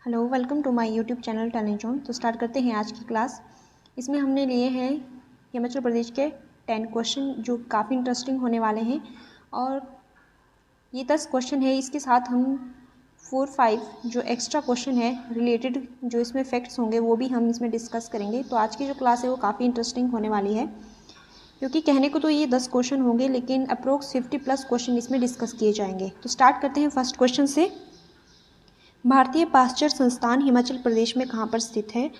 Hello, welcome to my YouTube channel talent zone. तो start करते हैं आज की क्लास। इसमें हमने लिए हैं हिमाचल प्रदेश के 10 क्वेश्चन जो काफ़ी इंटरेस्टिंग होने वाले हैं। और ये 10 क्वेश्चन है, इसके साथ हम 4-5 जो एक्स्ट्रा क्वेश्चन है रिलेटेड, जो इसमें फैक्ट्स होंगे वो भी हम इसमें डिस्कस करेंगे। तो आज की जो क्लास है वो काफ़ी इंटरेस्टिंग होने वाली है, क्योंकि कहने को तो ये 10 क्वेश्चन होंगे लेकिन अप्रोक्स 50+ क्वेश्चन इसमें डिस्कस किए जाएंगे। तो स्टार्ट करते हैं फर्स्ट क्वेश्चन से। भारतीय पाश्चर संस्थान हिमाचल प्रदेश में कहाँ पर स्थित है?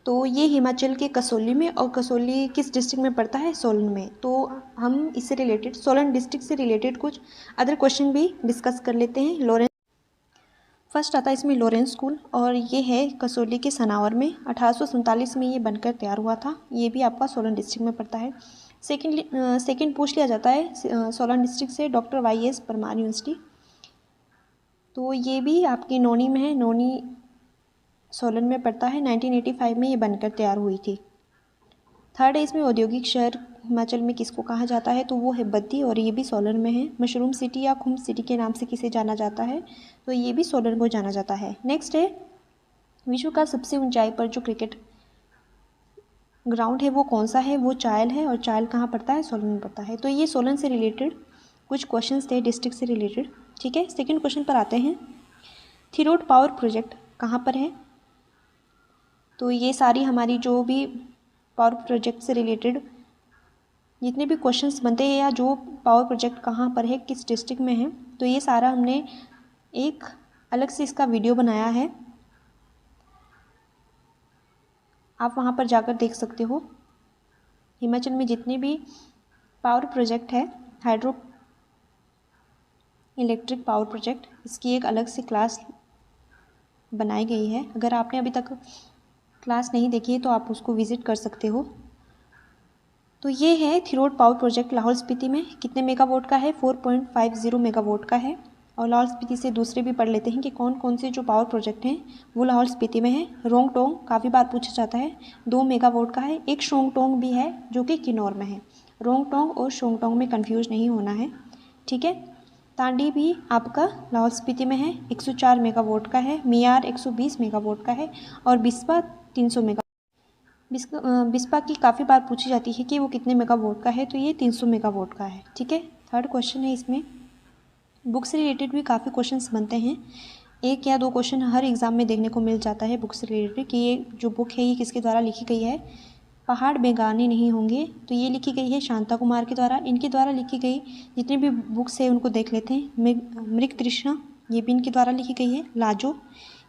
तो ये हिमाचल के कसौली में, और कसौली किस डिस्ट्रिक्ट में पड़ता है? सोलन में। तो हम इससे रिलेटेड, सोलन डिस्ट्रिक्ट से रिलेटेड कुछ अदर क्वेश्चन भी डिस्कस कर लेते हैं। लॉरेंस फर्स्ट आता है इसमें लॉरेंस स्कूल, और ये है कसौली के सनावर में। 1847 में ये बनकर तैयार हुआ था। ये भी आपका सोलन डिस्ट्रिक्ट में पड़ता है। सेकेंड पूछ लिया जाता है सोलन डिस्ट्रिक्ट से डॉक्टर वाई.एस. परमार यूनिवर्सिटी, तो ये भी आपकी नोनी में है। नोनी सोलन में पड़ता है। 1985 में ये बनकर तैयार हुई थी। थर्ड है इसमें औद्योगिक शहर हिमाचल में किसको कहा जाता है? तो वो है बद्दी, और ये भी सोलन में है। मशरूम सिटी या खुम सिटी के नाम से किसे जाना जाता है? तो ये भी सोलन को जाना जाता है। नेक्स्ट है विश्व का सबसे ऊंचाई पर जो क्रिकेट ग्राउंड है वो कौन सा है? वो चायल है, और चायल कहाँ पड़ता है? सोलन में पड़ता है। तो ये सोलन से रिलेटेड कुछ क्वेश्चंस थे, डिस्ट्रिक्ट से रिलेटेड। ठीक है, सेकेंड क्वेश्चन पर आते हैं। थिरोट पावर प्रोजेक्ट कहाँ पर है? तो ये सारी हमारी जो भी पावर प्रोजेक्ट से रिलेटेड जितने भी क्वेश्चंस बनते हैं, या जो पावर प्रोजेक्ट कहाँ पर है, किस डिस्ट्रिक्ट में है, तो ये सारा हमने एक अलग से इसका वीडियो बनाया है, आप वहाँ पर जाकर देख सकते हो। हिमाचल में जितने भी पावर प्रोजेक्ट है, हाइड्रो इलेक्ट्रिक पावर प्रोजेक्ट, इसकी एक अलग से क्लास बनाई गई है। अगर आपने अभी तक क्लास नहीं देखी है तो आप उसको विज़िट कर सकते हो। तो ये है थिरोट पावर प्रोजेक्ट लाहौल स्पीति में। कितने मेगावाट का है? 4.50 मेगावाट का है। और लाहौल स्पीति से दूसरे भी पढ़ लेते हैं कि कौन कौन से जो पावर प्रोजेक्ट हैं वो लाहौल स्पीति में है। रोंगटोंग काफ़ी बार पूछा जाता है, 2 मेगावाट का है। एक शोंगटोंग भी है जो कि किन्नौर में है। रोंगटोंग और शोंगटोंग में कन्फ्यूज नहीं होना है, ठीक है। तांडी भी आपका लाहौल स्पीति में है, 104 मेगावाट का है। मियार 120 मेगावाट का है। और बिस्पा 300 मेगा बिस्पा की काफ़ी बार पूछी जाती है कि वो कितने मेगावाट का है, तो ये 300 मेगावाट का है, ठीक है। थर्ड क्वेश्चन है इसमें। बुक से रिलेटेड भी काफ़ी क्वेश्चंस बनते हैं। 1 या 2 क्वेश्चन हर एग्ज़ाम में देखने को मिल जाता है बुक से रिलेटेड कि ये जो बुक है ये किसके द्वारा लिखी गई है। पहाड़ बेगाने नहीं होंगे, तो ये लिखी गई है शांता कुमार के द्वारा। इनके द्वारा लिखी गई जितनी भी बुक्स है उनको देख लेते हैं। मृग तृष्णा, ये भी इनके द्वारा लिखी गई है। लाजो,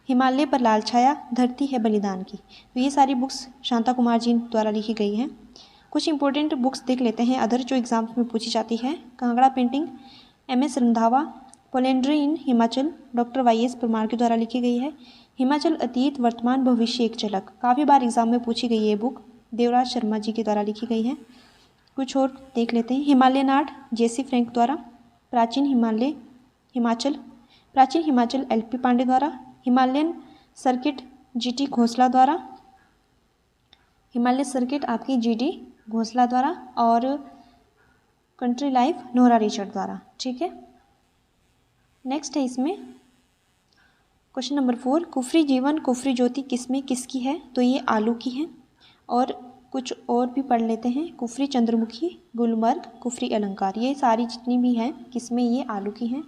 हिमालय पर लाल छाया, धरती है बलिदान की, तो ये सारी बुक्स शांता कुमार जी द्वारा लिखी गई हैं। कुछ इंपॉर्टेंट बुक्स देख लेते हैं अदर जो एग्ज़ाम्स में पूछी जाती है। कांगड़ा पेंटिंग MS रंधावा, पोलेंड्री इन हिमाचल डॉक्टर वाई.एस. परमार के द्वारा लिखी गई है। हिमाचल अतीत वर्तमान भविष्य एक झलक, काफ़ी बार एग्ज़ाम में पूछी गई है बुक, देवराज शर्मा जी के द्वारा लिखी गई है। कुछ और देख लेते हैं। हिमालयन आर्ट JC फ्रैंक द्वारा। प्राचीन हिमाचल LP पांडे द्वारा। हिमालयन सर्किट GT घोसला द्वारा। हिमालय सर्किट आपकी GD घोसला द्वारा। और कंट्री लाइफ नोरा रिचर्ड द्वारा, ठीक है। नेक्स्ट है इसमें क्वेश्चन नंबर 4। कुफरी जीवन कुफरी ज्योति किसमें किसकी है? तो ये आलू की है। और कुछ और भी पढ़ लेते हैं। कुफरी चंद्रमुखी, गुलमर्ग, कुफरी अलंकार, ये सारी जितनी भी हैं किसमें? ये आलू की हैं।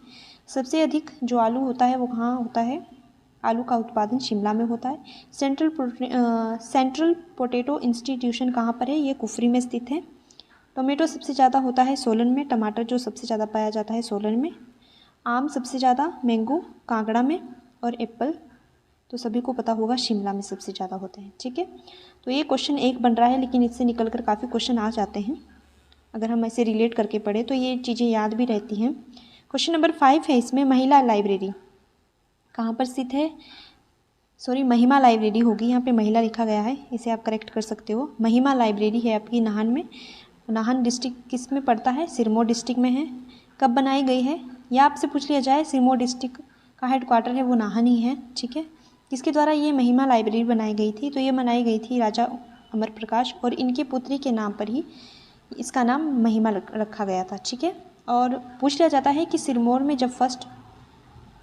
सबसे अधिक जो आलू होता है वो कहाँ होता है? आलू का उत्पादन शिमला में होता है। सेंट्रल पोटैटो इंस्टीट्यूशन कहाँ पर है? ये कुफरी में स्थित है। टोमेटो सबसे ज़्यादा होता है सोलन में। टमाटर जो सबसे ज़्यादा पाया जाता है सोलन में। आम सबसे ज़्यादा, मैंगो कांगड़ा में। और एप्पल तो सभी को पता होगा शिमला में सबसे ज़्यादा होते हैं, ठीक है। तो ये क्वेश्चन 1 बन रहा है, लेकिन इससे निकल कर काफ़ी क्वेश्चन आ जाते हैं। अगर हम ऐसे रिलेट करके पढ़े तो ये चीज़ें याद भी रहती हैं। क्वेश्चन नंबर 5 है इसमें। महिला लाइब्रेरी कहाँ पर स्थित है? महिमा लाइब्रेरी होगी, यहाँ पे महिला लिखा गया है, इसे आप करेक्ट कर सकते हो। महिमा लाइब्रेरी है आपकी नाहन में। नाहन डिस्ट्रिक्ट किस में पड़ता है? सिरमौर डिस्ट्रिक्ट में है। कब बनाई गई है? या आपसे पूछ लिया जाए सिरमौर डिस्ट्रिक्ट का हेडक्वार्टर है वो नाहन ही है, ठीक है। किसके द्वारा ये महिमा लाइब्रेरी बनाई गई थी? तो ये बनाई गई थी राजा अमर प्रकाश, और इनके पुत्री के नाम पर ही इसका नाम महिमा रखा गया था, ठीक है। और पूछ लिया जाता है कि सिरमौर में जब फर्स्ट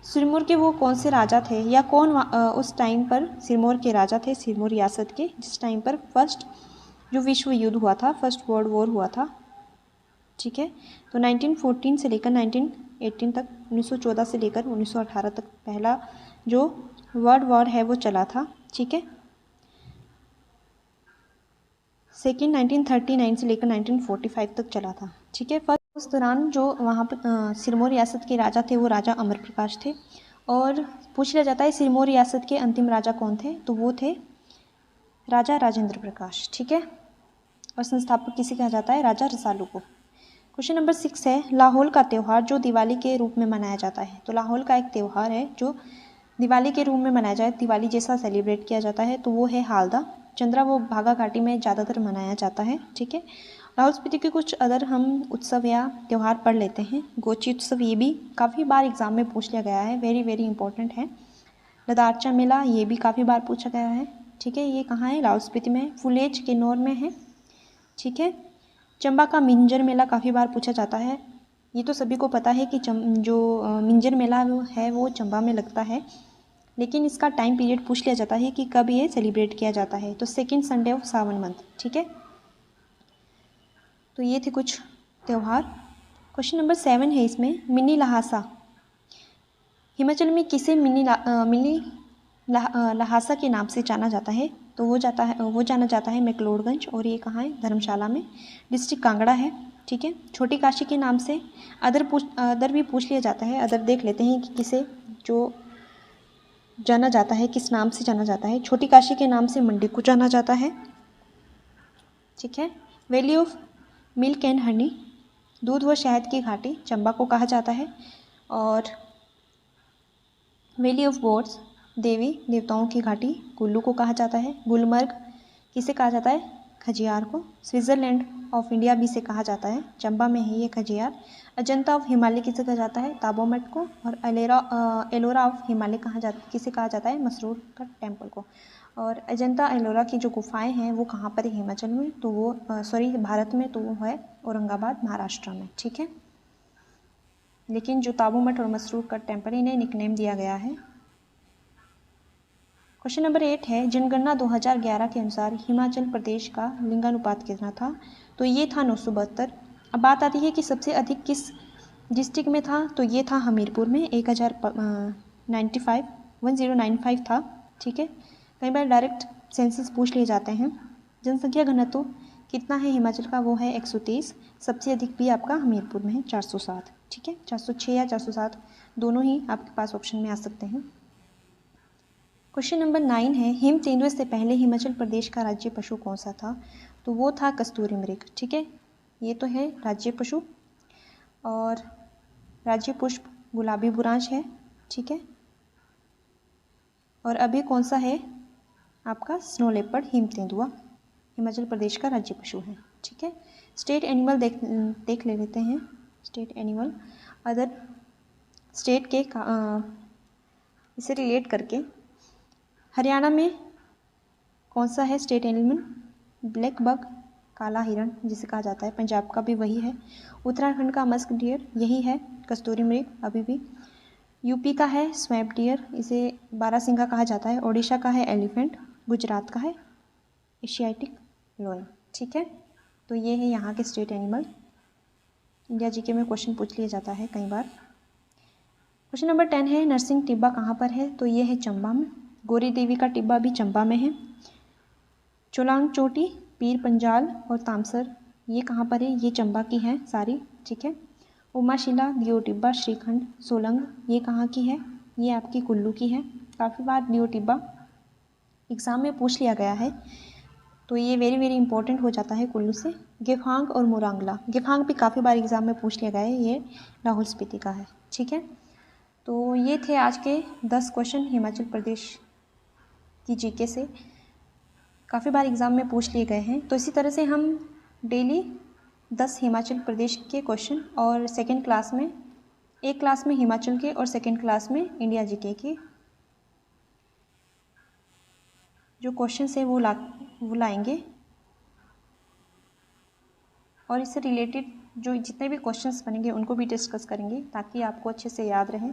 सिरमौर के वो कौन से राजा थे, या कौन उस टाइम पर सिरमौर के राजा थे, सिरमौर रियासत के, जिस टाइम पर फर्स्ट जो विश्व युद्ध हुआ था, फर्स्ट वर्ल्ड वॉर हुआ था। ठीक है, तो 1914 से लेकर 1918 तक, 1914 से लेकर 1918 तक पहला जो वर्ल्ड वॉर है वो चला था। ठीक है, सेकेंड 1939 से लेकर 1945 तक चला था। ठीक है, फर्स्ट उस दौरान जो वहाँ पर सिरमौर रियासत के राजा थे वो राजा अमर प्रकाश थे। और पूछ लिया जाता है सिरमौर रियासत के अंतिम राजा कौन थे, तो वो थे राजा राजेंद्र प्रकाश। ठीक है, और संस्थापक किसे कहा जाता है, राजा रसालू को। क्वेश्चन नंबर 6 है, लाहौल का त्यौहार जो दिवाली के रूप में मनाया जाता है। तो लाहौल का एक त्यौहार है जो दिवाली के रूप में मनाया जाए, दिवाली जैसा सेलिब्रेट किया जाता है, तो वो है हालदा चंद्रा, वो भागा घाटी में ज़्यादातर मनाया जाता है। ठीक है, लाहौल स्पीति के कुछ अदर हम उत्सव या त्यौहार पढ़ लेते हैं। गोची उत्सव, ये भी काफ़ी बार एग्जाम में पूछ लिया गया है, वेरी वेरी इंपॉर्टेंट है। लदारचा मेला, ये भी काफ़ी बार पूछा गया है। ठीक है, ये कहाँ है, लाहौल स्पीति में, फुलेज किन्नौर में है। ठीक है, चंबा का मिंजर मेला काफ़ी बार पूछा जाता है। ये तो सभी को पता है कि जो मिंजर मेला है वो चंबा में लगता है, लेकिन इसका टाइम पीरियड पूछ लिया जाता है कि कब ये सेलिब्रेट किया जाता है, तो सेकेंड संडे ऑफ सावन मंथ। ठीक है, तो ये थे कुछ त्यौहार। क्वेश्चन नंबर 7 है इसमें, मिनी लहासा, हिमाचल में किसे मिनी लहासा के नाम से जाना जाता है, तो वो जाना जाता है मैक्लोडगंज, और ये कहाँ है, धर्मशाला में, डिस्ट्रिक्ट कांगड़ा है। ठीक है, छोटी काशी के नाम से अदर भी पूछ लिया जाता है। अदर देख लेते हैं कि किसे जो जाना जाता है, किस नाम से जाना जाता है। छोटी काशी के नाम से मंडी को जाना जाता है। ठीक है, valley of milk and honey, दूध व शहद की घाटी, चंबा को कहा जाता है। और वैली ऑफ गॉड्स, देवी देवताओं की घाटी, कुल्लू को कहा जाता है। गुलमर्ग किसे कहा जाता है, खजियार को। स्विट्ज़रलैंड ऑफ इंडिया भी से कहा जाता है, चंबा में है ये खजियार। अजंता ऑफ हिमालय किसे कहा जाता है, ताबोमठ को। और एलोरा ऑफ हिमालय किसे कहा जाता है, मसरूर का टेम्पल को। और अजंता एलोरा की जो गुफाएं हैं वो कहाँ पर है, हिमाचल में, तो वो भारत में, तो वो है औरंगाबाद महाराष्ट्र में। ठीक है, लेकिन जो ताबोमठ और मसरूर का टेम्पल, इन्हें निकनेम दिया गया है। क्वेश्चन नंबर 8 है, जनगणना 2011 के अनुसार हिमाचल प्रदेश का लिंगानुपात कितना था, तो ये था 972। अब बात आती है कि सबसे अधिक किस डिस्ट्रिक्ट में था, तो ये था हमीरपुर में, 1095 था। ठीक है, कई बार डायरेक्ट सेंसस पूछ लिए जाते हैं। जनसंख्या घनत्व कितना है हिमाचल का, वो है 130। सबसे अधिक भी आपका हमीरपुर में है, 407। ठीक है, 406 या 407 दोनों ही आपके पास ऑप्शन में आ सकते हैं। क्वेश्चन नंबर 9 है, हिम तेंदुए से पहले हिमाचल प्रदेश का राज्य पशु कौन सा था, तो वो था कस्तूरी मृग। ठीक है, ये तो है राज्य पशु। और राज्य पुष्प गुलाबी बुरांश है। ठीक है, और अभी कौन सा है आपका, स्नो लेपर्ड, हिम तेंदुआ हिमाचल प्रदेश का राज्य पशु है। ठीक है, स्टेट एनिमल देख लेते हैं। स्टेट एनिमल अदर स्टेट के इसे रिलेट करके, हरियाणा में कौन सा है स्टेट एनिमल, ब्लैक बग, काला हिरण जिसे कहा जाता है, पंजाब का भी वही है। उत्तराखंड का मस्क डियर यही है, कस्तूरी मृग अभी भी। यूपी का है स्वैम्प डियर, इसे बारहसिंगा कहा जाता है। ओडिशा का है एलिफेंट, गुजरात का है एशियाटिक लोयन। ठीक है, तो ये है यहाँ के स्टेट एनिमल। इंडिया जीके में क्वेश्चन पूछ लिया जाता है कई बार। क्वेश्चन नंबर 10 है, नरसिंह टिब्बा कहाँ पर है, तो ये है चंबा में। गौरी देवी का टिब्बा भी चंबा में है। चोलांग चोटी, पीर पंजाल और तामसर, ये कहाँ पर है, ये चंबा की है सारी। ठीक है, उमाशिला, दियो टिब्बा, श्रीखंड, सोलंग, ये कहाँ की है, ये आपकी कुल्लू की है। काफ़ी बार दियो टिब्बा एग्ज़ाम में पूछ लिया गया है, तो ये वेरी वेरी इंपॉर्टेंट हो जाता है कुल्लू से। गेफांग और मोरांगला, गेफांग भी काफ़ी बार एग्ज़ाम में पूछ लिया गया है, ये लाहौल स्पीति का है। ठीक है, तो ये थे आज के 10 क्वेश्चन हिमाचल प्रदेश की जीके से, काफ़ी बार एग्ज़ाम में पूछ लिए गए हैं। तो इसी तरह से हम डेली 10 हिमाचल प्रदेश के क्वेश्चन, और सेकेंड क्लास में, एक क्लास में हिमाचल के और सेकेंड क्लास में इंडिया जीके के जो क्वेश्चन है वो लाएंगे, और इससे रिलेटेड जो जितने भी क्वेश्चंस बनेंगे उनको भी डिस्कस करेंगे, ताकि आपको अच्छे से याद रहे।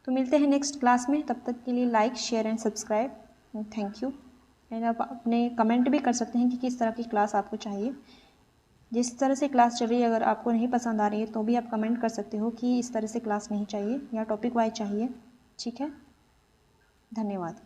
तो मिलते हैं नेक्स्ट क्लास में, तब तक के लिए like share and subscribe. Thank you. And आप अपने कमेंट भी कर सकते हैं कि किस तरह की क्लास आपको चाहिए। जिस तरह से क्लास चल रही है, अगर आपको नहीं पसंद आ रही है तो भी आप कमेंट कर सकते हो कि इस तरह से क्लास नहीं चाहिए या टॉपिक वाइज चाहिए। ठीक है, धन्यवाद।